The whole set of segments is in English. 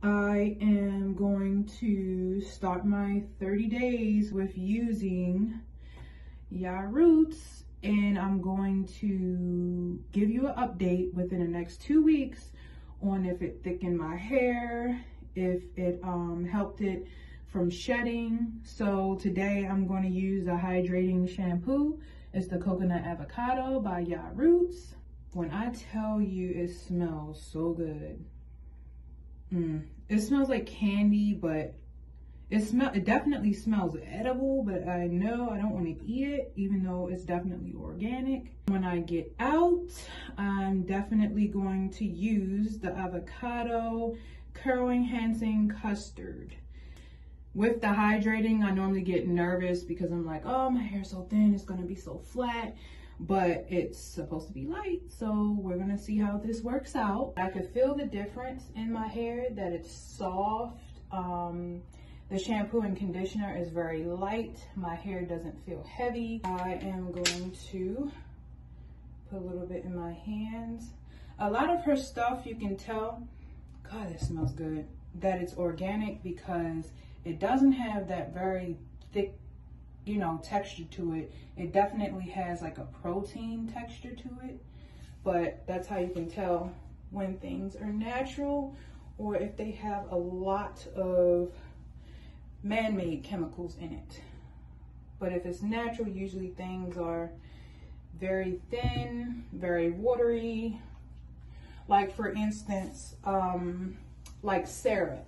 I am going to start my 30 days with using Ya Roots, and I'm going to give you an update within the next 2 weeks on if it thickened my hair, if it helped it from shedding. So today I'm going to use a hydrating shampoo. It's the Coconut Avocado by Ya Roots. When I tell you it smells so good. It smells like candy, but it definitely smells edible, but I know I don't want to eat it, even though it's definitely organic. When I get out, I'm definitely going to use the avocado curl enhancing custard. With the hydrating, I normally get nervous because I'm like, oh, my hair's so thin, it's gonna be so flat, but it's supposed to be light, so we're gonna see how this works out. I can feel the difference in my hair, that it's soft. The shampoo and conditioner is very light. My hair doesn't feel heavy. I am going to put a little bit in my hands. A lot of her stuff, you can tell, God, it smells good, that it's organic, because it doesn't have that very thick, you know, texture to it. It definitely has like a protein texture to it, but that's how you can tell when things are natural or if they have a lot of man-made chemicals in it. But if it's natural, usually things are very thin, very watery. Like for instance, like syrup.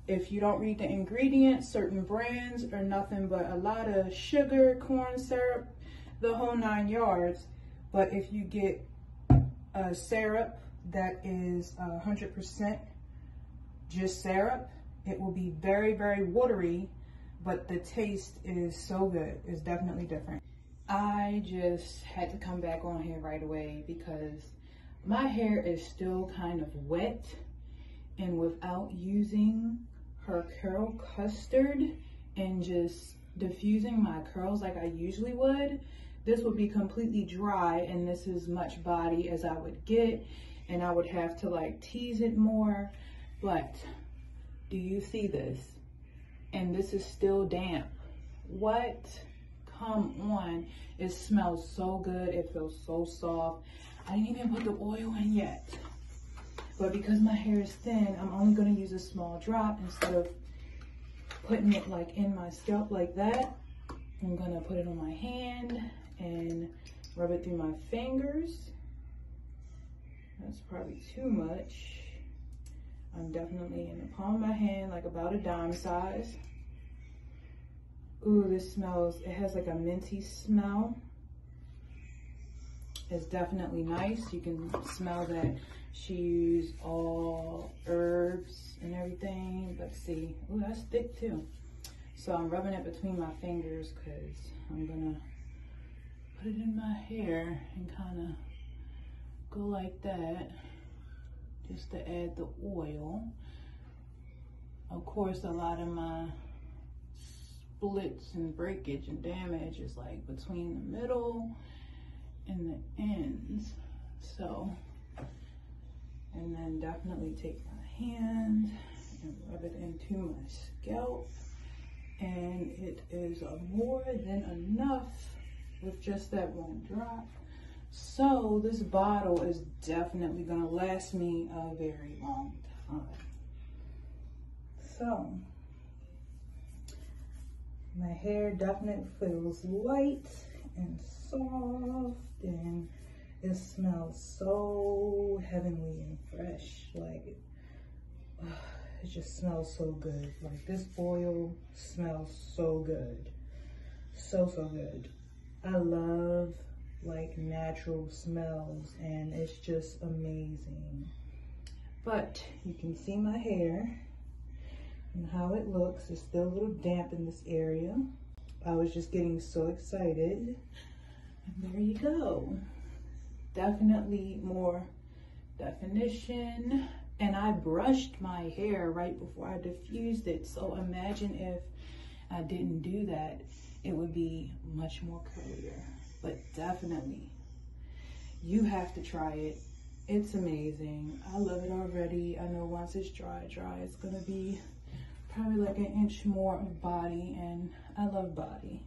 If you don't read the ingredients, certain brands are nothing but a lot of sugar, corn syrup, the whole 9 yards. But if you get a syrup that is 100% just syrup, it will be very, very watery, but the taste is so good. It's definitely different. I just had to come back on here right away because my hair is still kind of wet, and without using her curl custard and just diffusing my curls like I usually would, this would be completely dry, and this is much body as I would get, and I would have to like tease it more. But do you see this? And this is still damp. What? Come on. It smells so good. It feels so soft. I didn't even put the oil in yet. But because my hair is thin, I'm only going to use a small drop instead of putting it like in my scalp like that. I'm going to put it on my hand and rub it through my fingers. That's probably too much. I'm definitely in the palm of my hand, like about a dime size. Ooh, this smells, it has like a minty smell. It's definitely nice. You can smell that she used all herbs and everything. Let's see. Ooh, that's thick too. So I'm rubbing it between my fingers because I'm gonna put it in my hair and kind of go like that just to add the oil. Of course, a lot of my splits and breakage and damage is like between the middle and the ends. So, and then definitely take my hand and rub it into my scalp, and it is more than enough with just that one drop. So this bottle is definitely gonna last me a very long time. So my hair definitely feels light and soft, and it smells so heavenly and fresh. Like it just smells so good. Like this oil smells so good. So good. I love like natural smells, and it's just amazing. But you can see my hair and how it looks. It's still a little damp in this area. I was just getting so excited, and there you go. Definitely more definition, and I brushed my hair right before I diffused it, so imagine if I didn't do that, it would be much more curlier. But definitely, you have to try it. It's amazing. I love it already. I know once it's dry, it's gonna be probably like an inch more of body, and I love body.